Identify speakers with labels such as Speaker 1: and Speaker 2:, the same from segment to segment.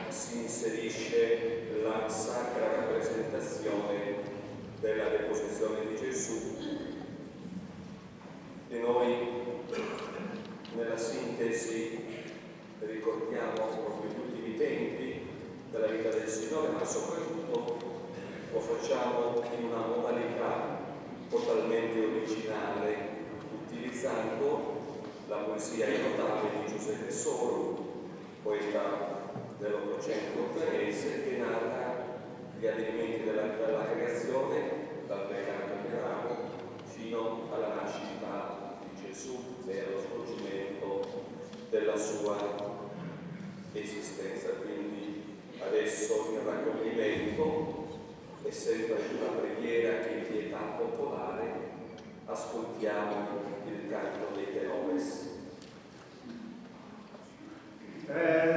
Speaker 1: si inserisce la sacra rappresentazione della deposizione di Gesù e noi nella sintesi ricordiamo proprio gli ultimi tempi della vita del Signore, ma soprattutto lo facciamo in una modalità totalmente originale, utilizzando la poesia innotabile di Giuseppe Soro, poeta dell'Ottocento ungherese, che narra gli avvenimenti della creazione, dal peccato di Adamo fino alla nascita di Gesù e allo svolgimento della sua esistenza. Quindi adesso il raccoglimento è sempre una preghiera che in pietà popolare ascoltiamo il canto dei tenores.
Speaker 2: Oh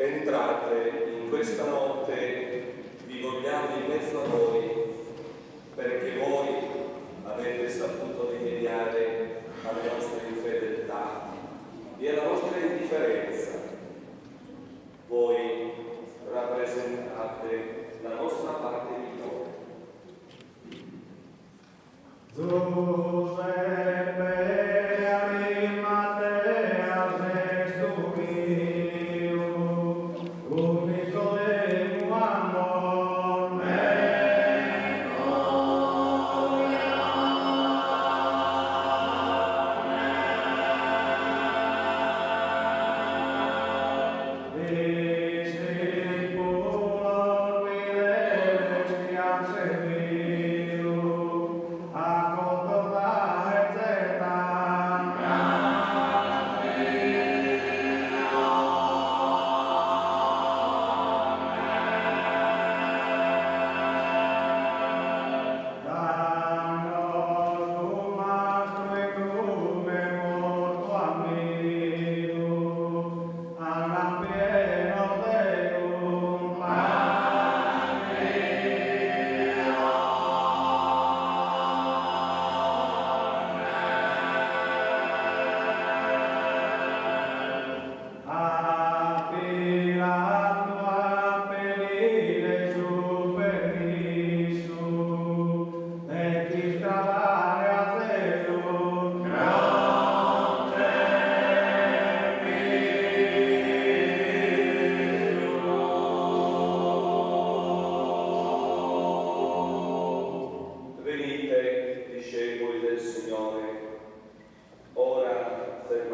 Speaker 1: Entrate in questa notte, vi vogliamo in mezzo a noi, perché voi avete saputo rimediare alle nostre infedeltà e alla nostra indifferenza. Voi rappresentate la nostra parte migliore.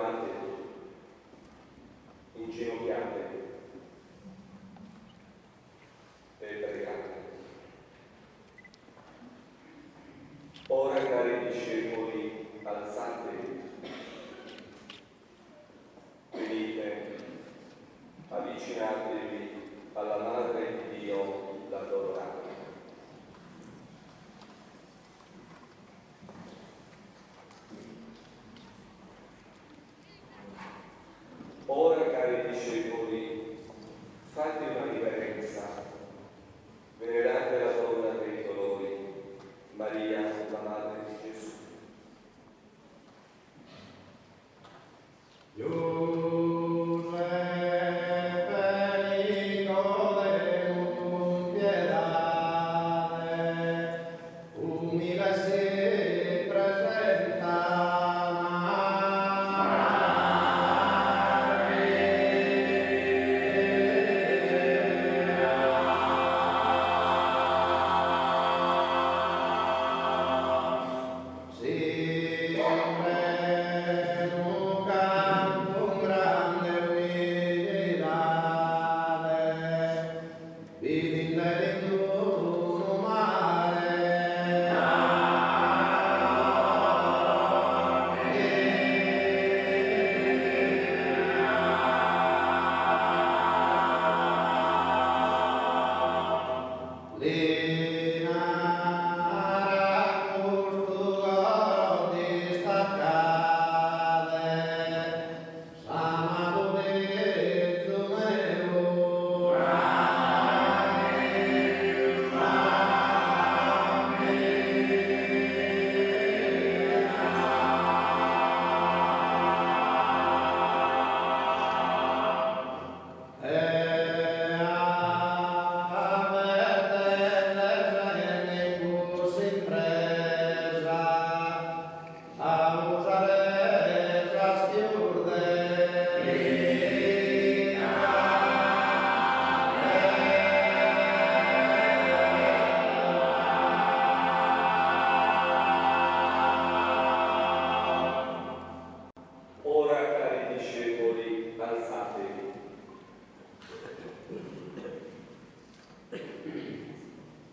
Speaker 1: fermatevi, inginocchiatevi e pregate. Ora, cari discepoli, alzatevi, venite, avvicinatevi alla Madre di Dio, l'adorate. Ora, cari discepoli, fate una riverenza, venerate la donna dei dolori, Maria, la Madre di Gesù.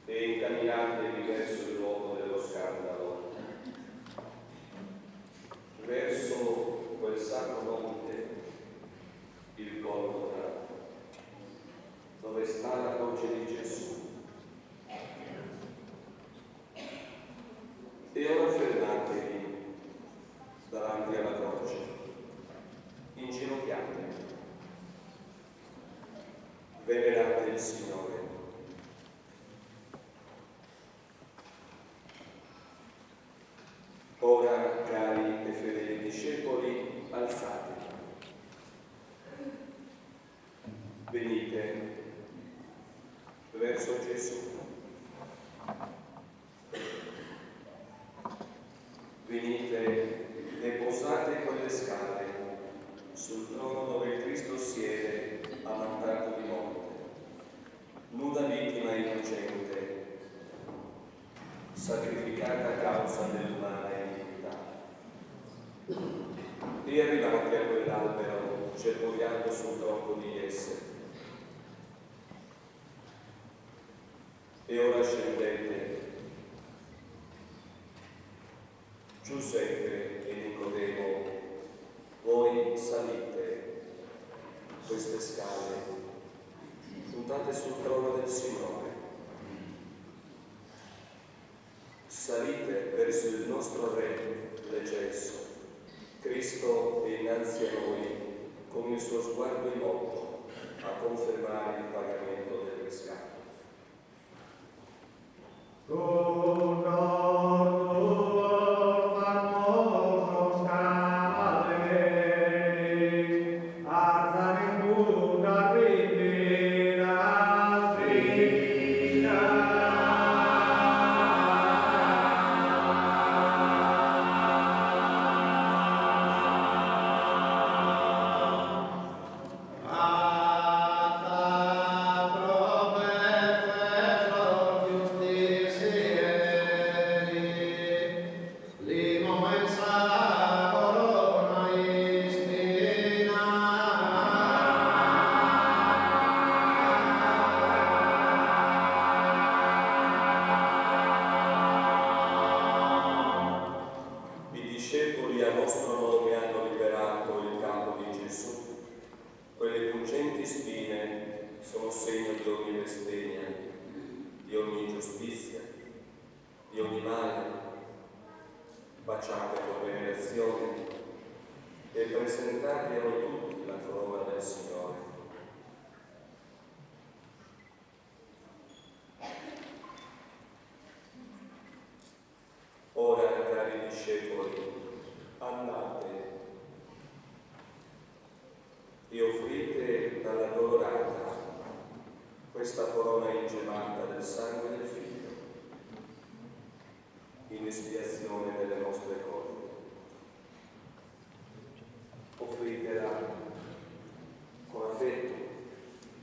Speaker 1: E incamminatevi verso il luogo dello scandalo, verso quel sacro monte, il Golgota, dove sta la croce di Gesù. E ora fermatevi davanti alla croce, inginocchiatevi, venerate il Signore. Ora, cari e fedeli discepoli, alzatevi. Venite verso Gesù. Venite e posate quelle scale sul trono dove Cristo siede ammantato di morte, nuda vittima innocente, sacrificata a causa dell'umana iniquità. E arrivate a quell'albero germogliando sul tronco di Jesse. E ora scendete. Giuseppe e Nicodemo, voi salite queste scale, puntate sul trono del Signore. Salite verso il nostro Re, l'Ecesso. Cristo è innanzi a noi con il suo sguardo immoto a confermare il pagamento del riscatto.
Speaker 2: Justicia
Speaker 1: nostro nome hanno liberato il capo di Gesù, quelle pungenti spine sono segno di ogni bestemmia, di ogni ingiustizia, di ogni male. Baciate con venerazione e presentate a noi tutti la corona del Signore. Ora, cari discepoli, andate e offrite dall'addolorata questa corona ingemata del sangue del Figlio, in espiazione delle nostre colpe. Offritela con affetto,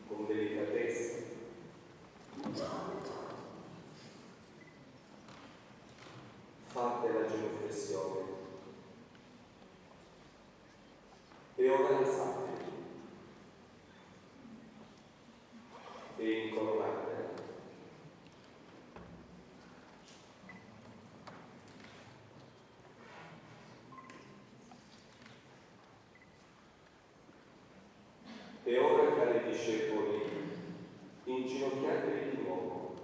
Speaker 1: con delicatezza. Fate la genuflessione e ora alzatevi e incoronatela. E ora, cari discepoli, inginocchiatevi di nuovo.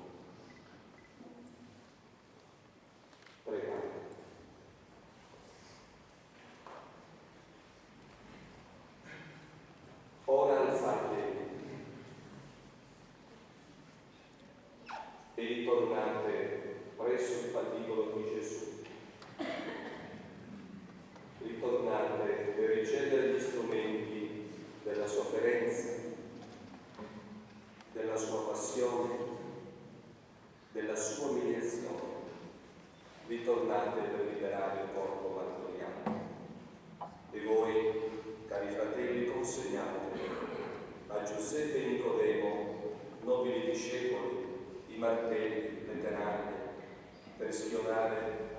Speaker 1: Pregate. Ora alzatevi e ritornate presso il patibolo di Gesù. Ritornate per ricevere gli strumenti della sofferenza, della sua passione, della sua umiliazione. Ritornate per liberare il corpo martoriato. E voi, cari fratelli, consegnate a Giuseppe e Nicodemo, nobili discepoli, i martelli, le tenaglie, per schionare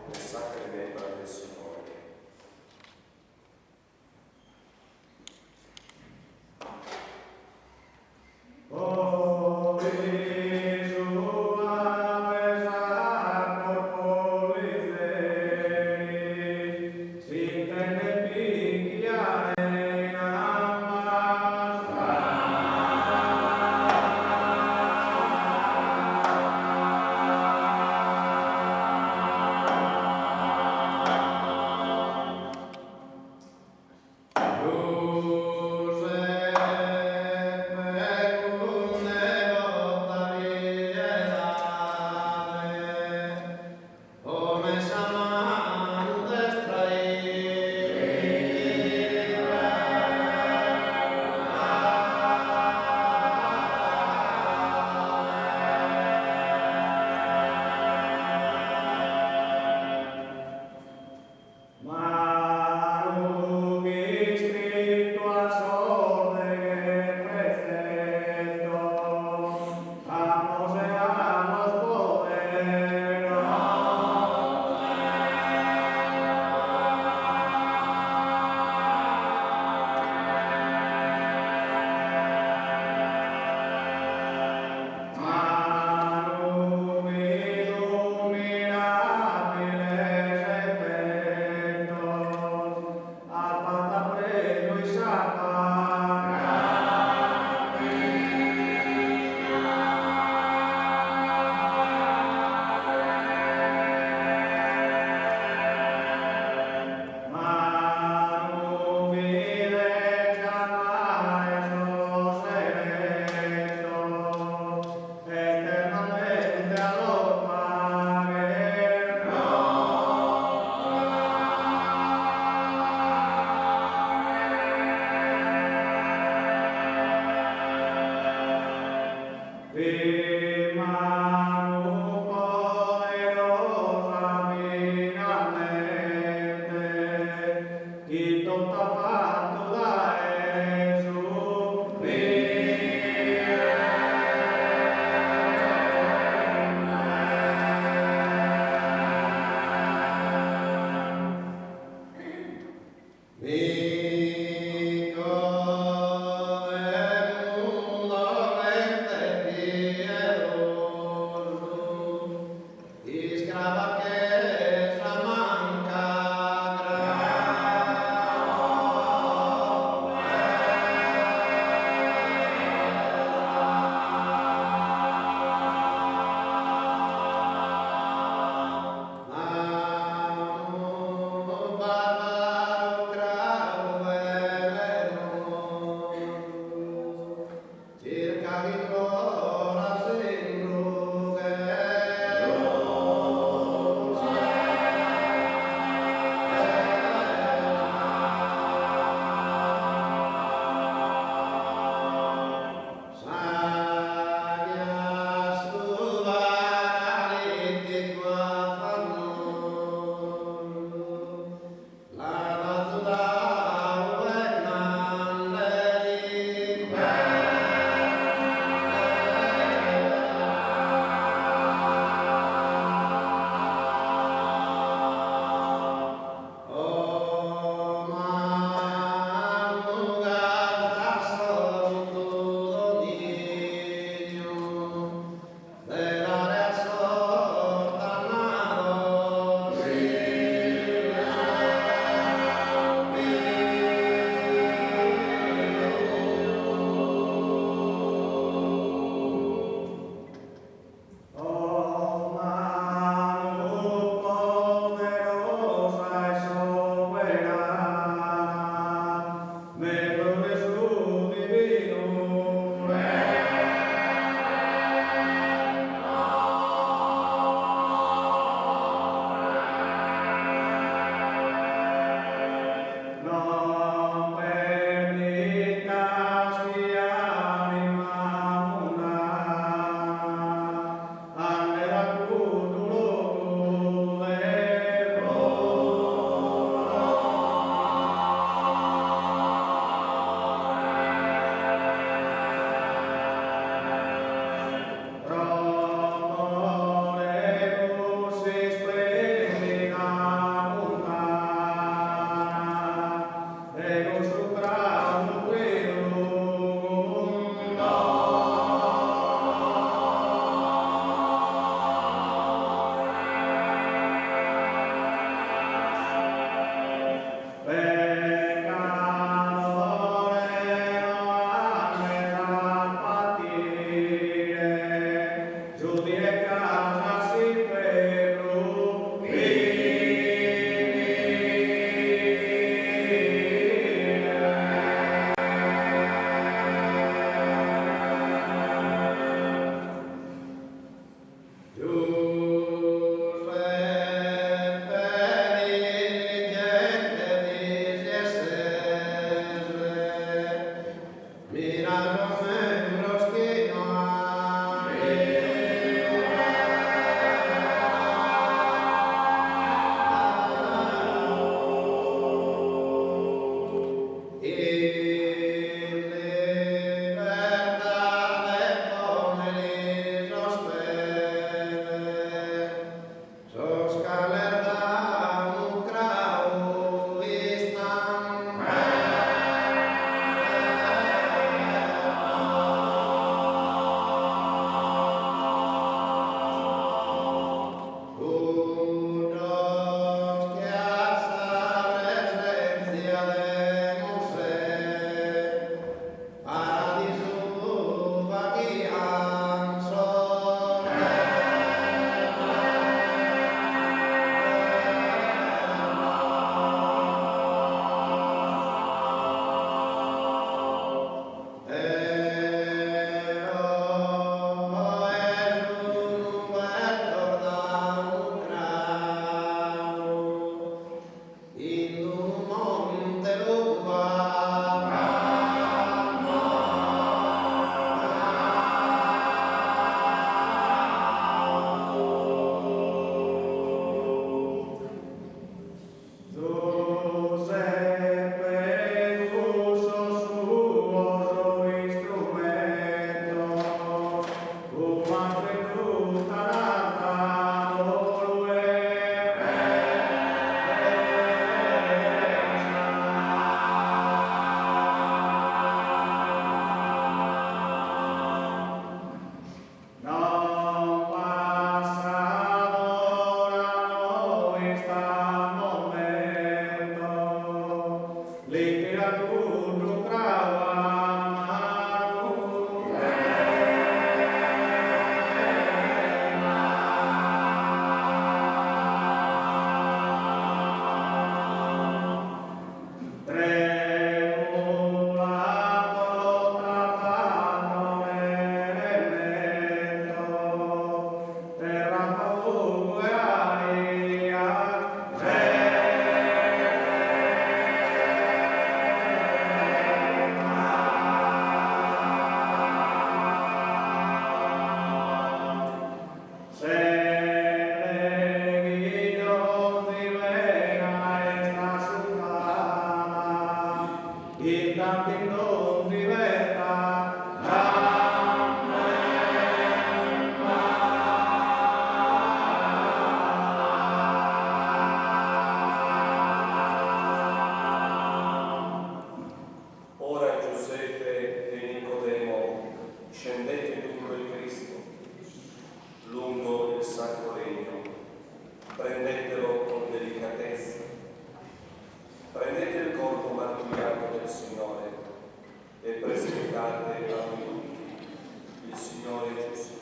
Speaker 1: benedicate a voi tutti. Il Signore Gesù.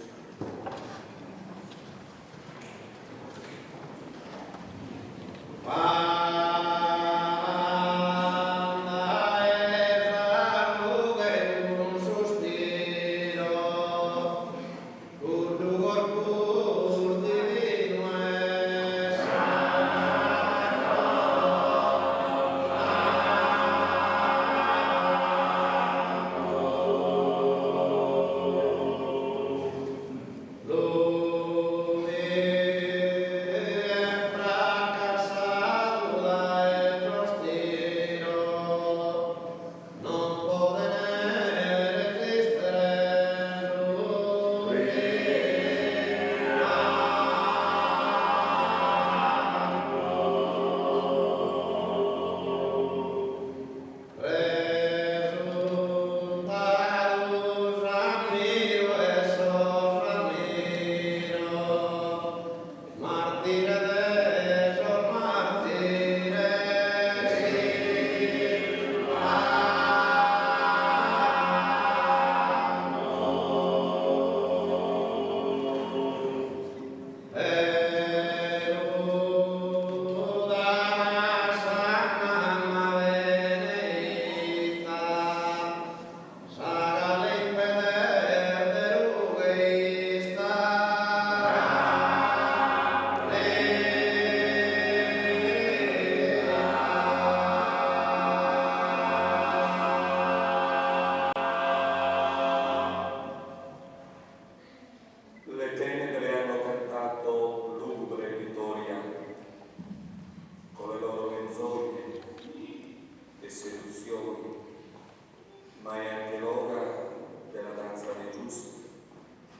Speaker 1: Ma è anche l'ora della danza dei giusti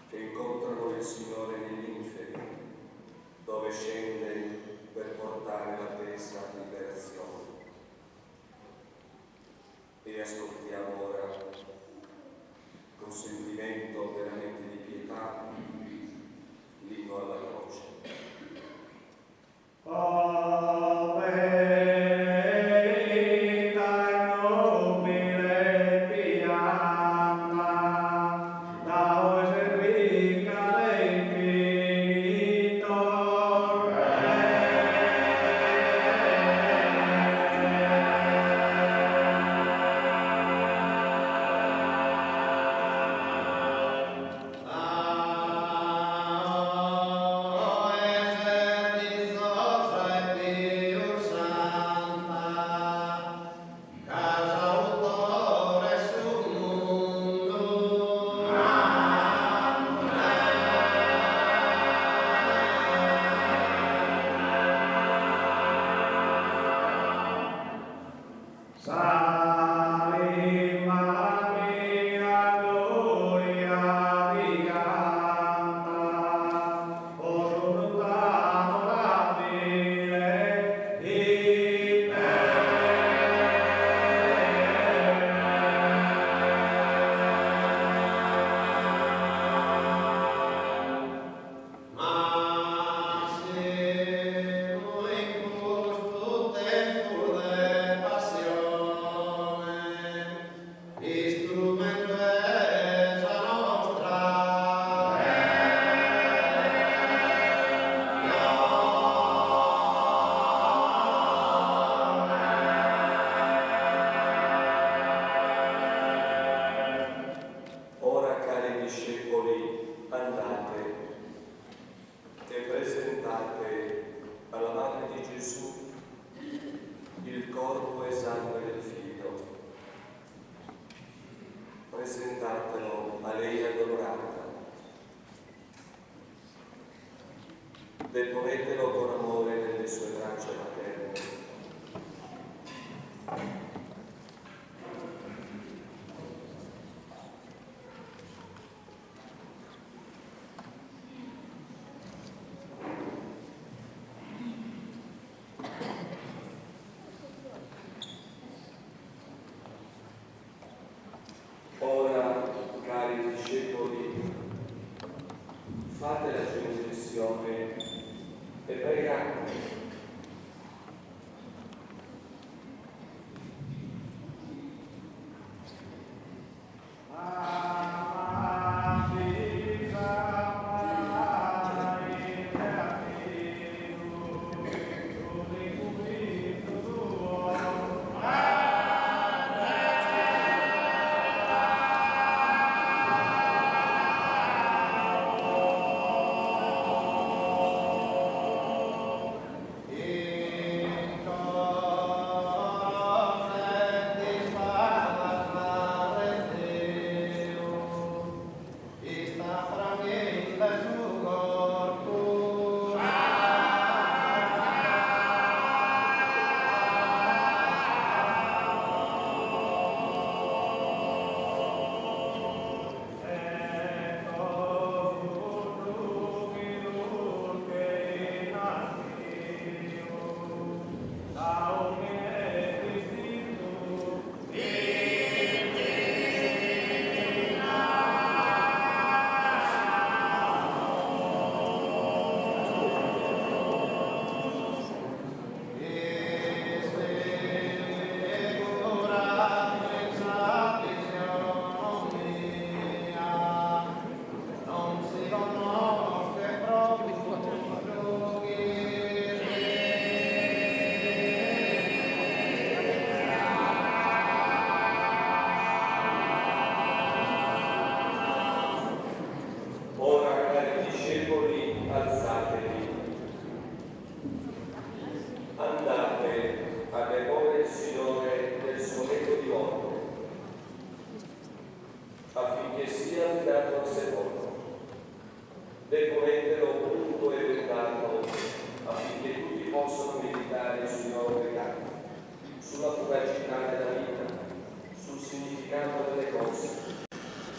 Speaker 1: che incontrano il Signore negli inferi, dove scende per portare l'attesa liberazione. E ascoltiamo ora, con sentimento veramente di pietà, l'inno alla croce. Presentatelo a lei adorata. Deponetelo con amore nelle sue braccia materne. Ora, cari discepoli, fate la genuflessione e pregate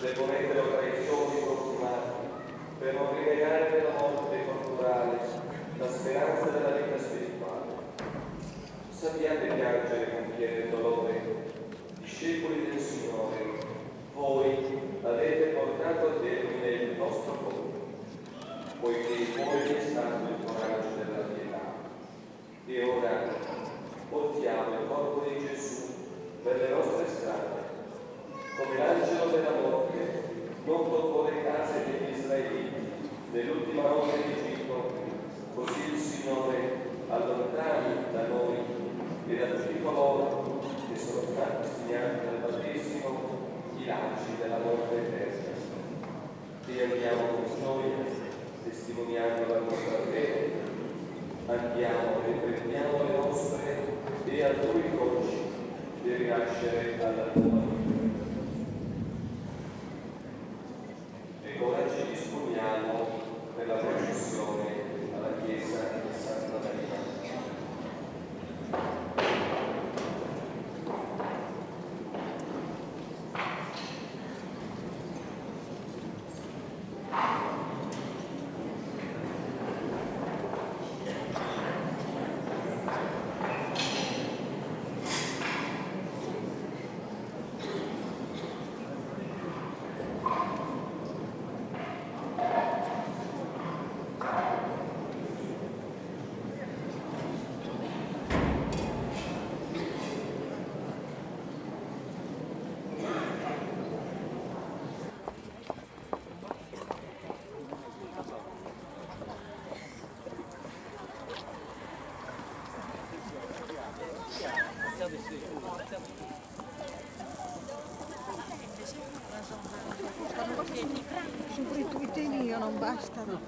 Speaker 1: devo metterlo tra i fiori consumati, per non rinnegare della morte corporale la speranza della vita spirituale. Sappiate piangere con piede e dolore, discepoli del Signore, voi avete portato a termine il vostro compito, poiché in voi è stato il coraggio della pietà. E ora portiamo il corpo di Gesù per le nostre strade. Come l'angelo della morte non toccò le case degli israeliti nell'ultima notte di Egitto, così il Signore allontani da noi e da tutti coloro che sono stati segnati dal battesimo i lacci della morte eterna. E andiamo con gioia, testimoniando la nostra fede, andiamo e prendiamo le nostre e a Lui croci di rinascere alla tua vita. E ora ci disponiamo per la processione alla chiesa di Santa Maria.
Speaker 2: Io non bastano.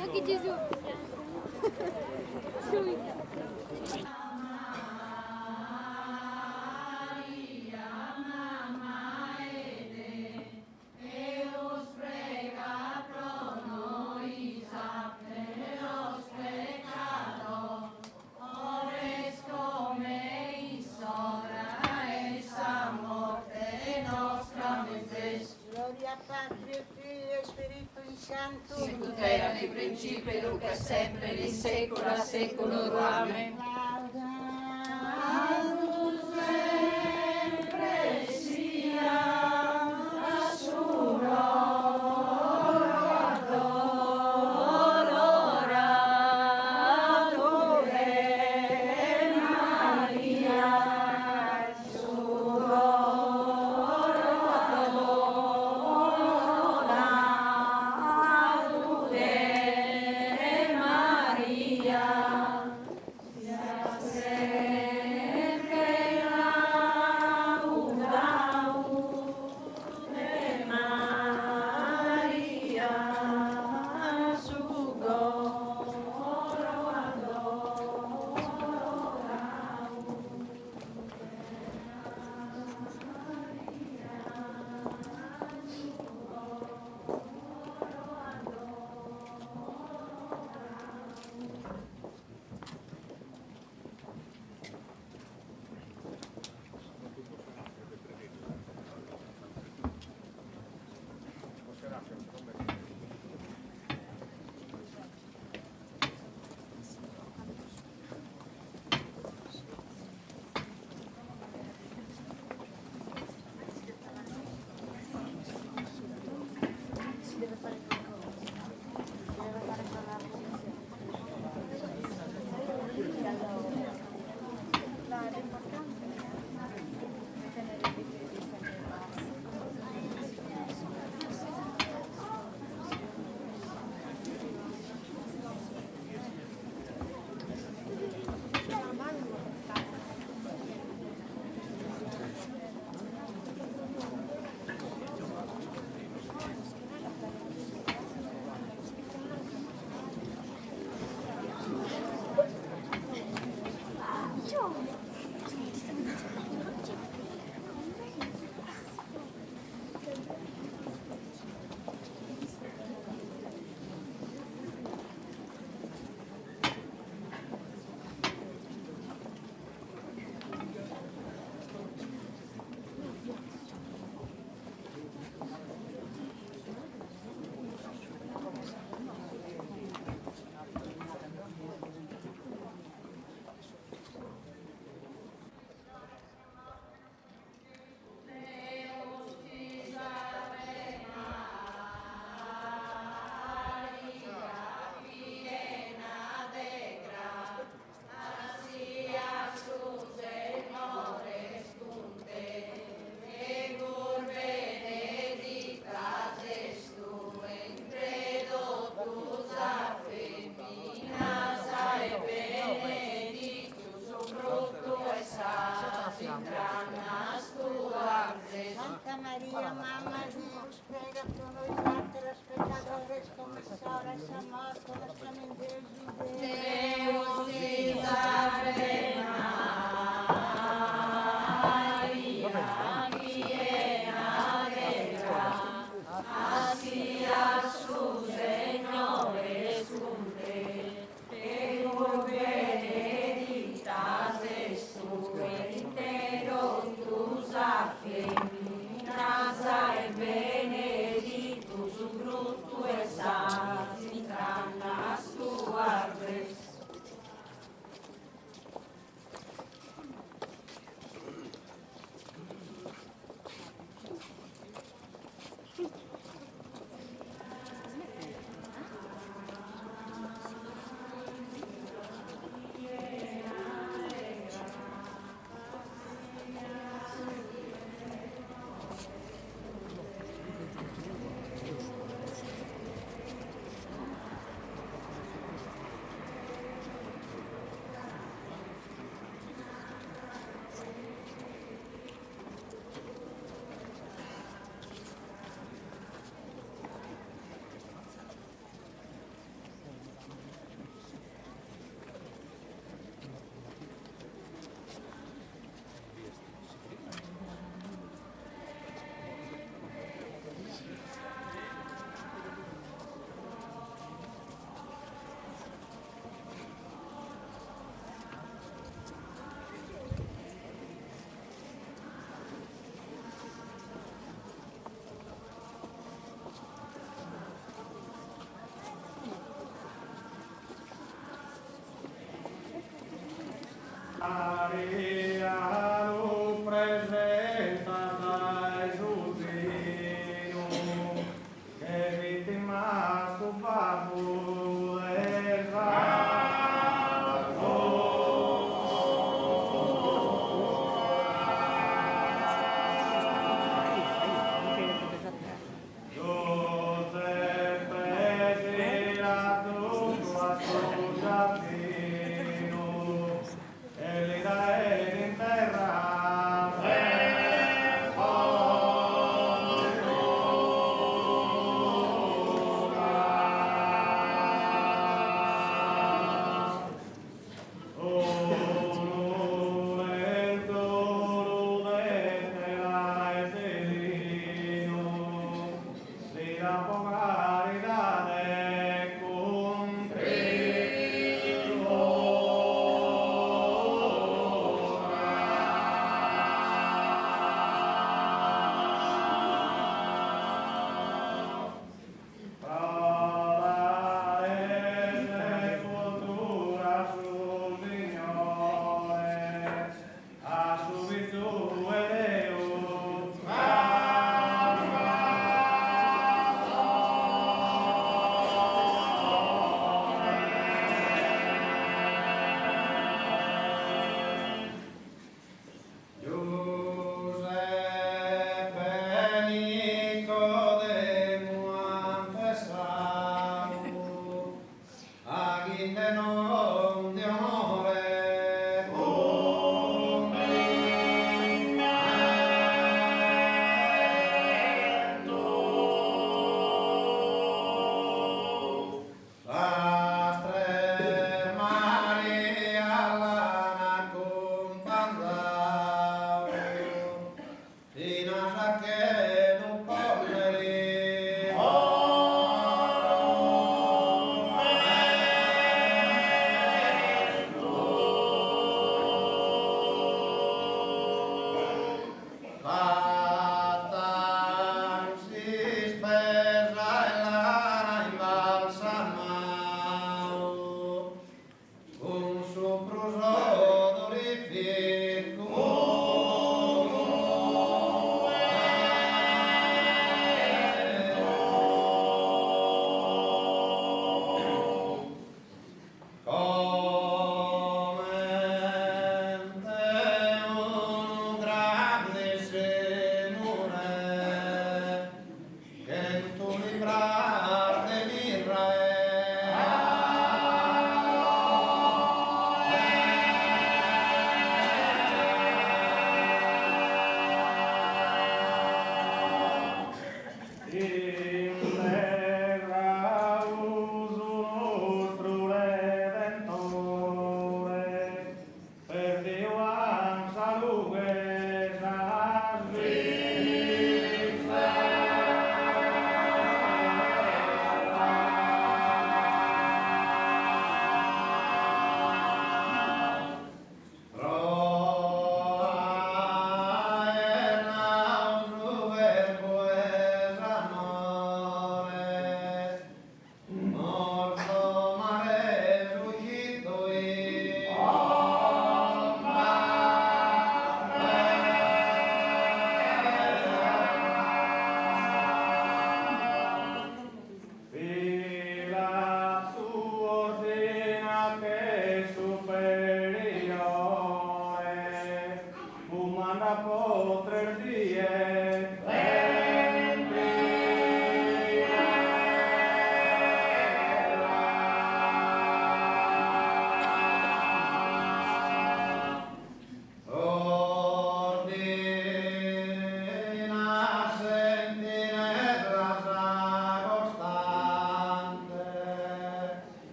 Speaker 3: Anche Gesù.
Speaker 2: Gloria Patria, Figlio e Spirito Santo,
Speaker 4: Sicut erat in principio, nunc et semper, in saecula saeculorum. Amen.
Speaker 2: Laudamus sempre sia Assuro Maria, mamma Deus, prega por nós, mártires, pecadores, comissores, a morte, nostra mente,
Speaker 4: Deus te salve Maria, piena de gracia, hacia su Señor es con te, que tu benedictas es tu entero tus afeminas, e benedictus fructus entrañas tuas.
Speaker 5: Maria, o presenta dai Giudino, che vittima su Babbo Giuseppe,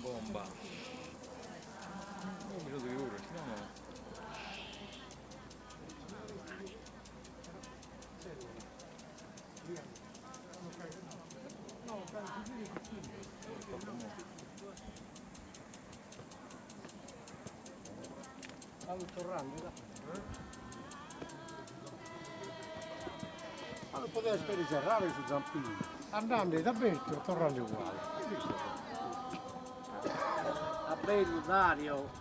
Speaker 6: Bomba! Un minuto di ora, se no...
Speaker 5: Stanno tornando, ma non poteva sperigerrare su Zampini. Andando da Belchio, tornando uguale. A bello Dario.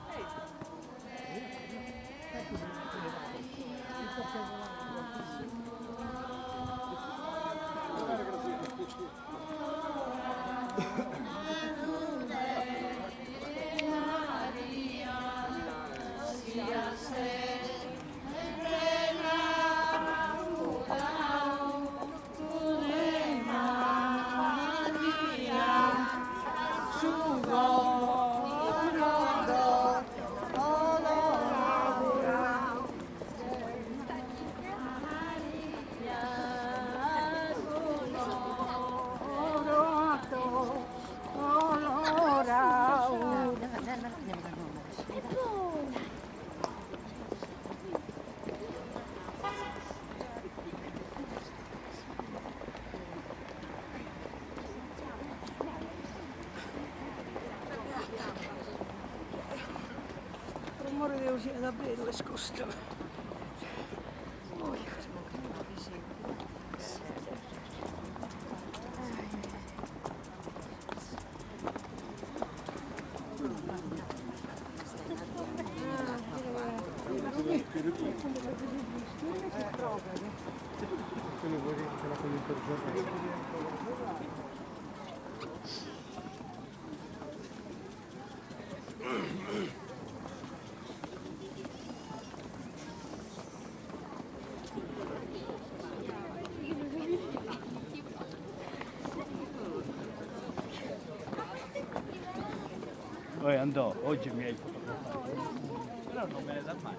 Speaker 2: Rumore devo sia davvero è scosto.
Speaker 7: Poi andò, oggi mi hai fotografato, però non me ne dà mai.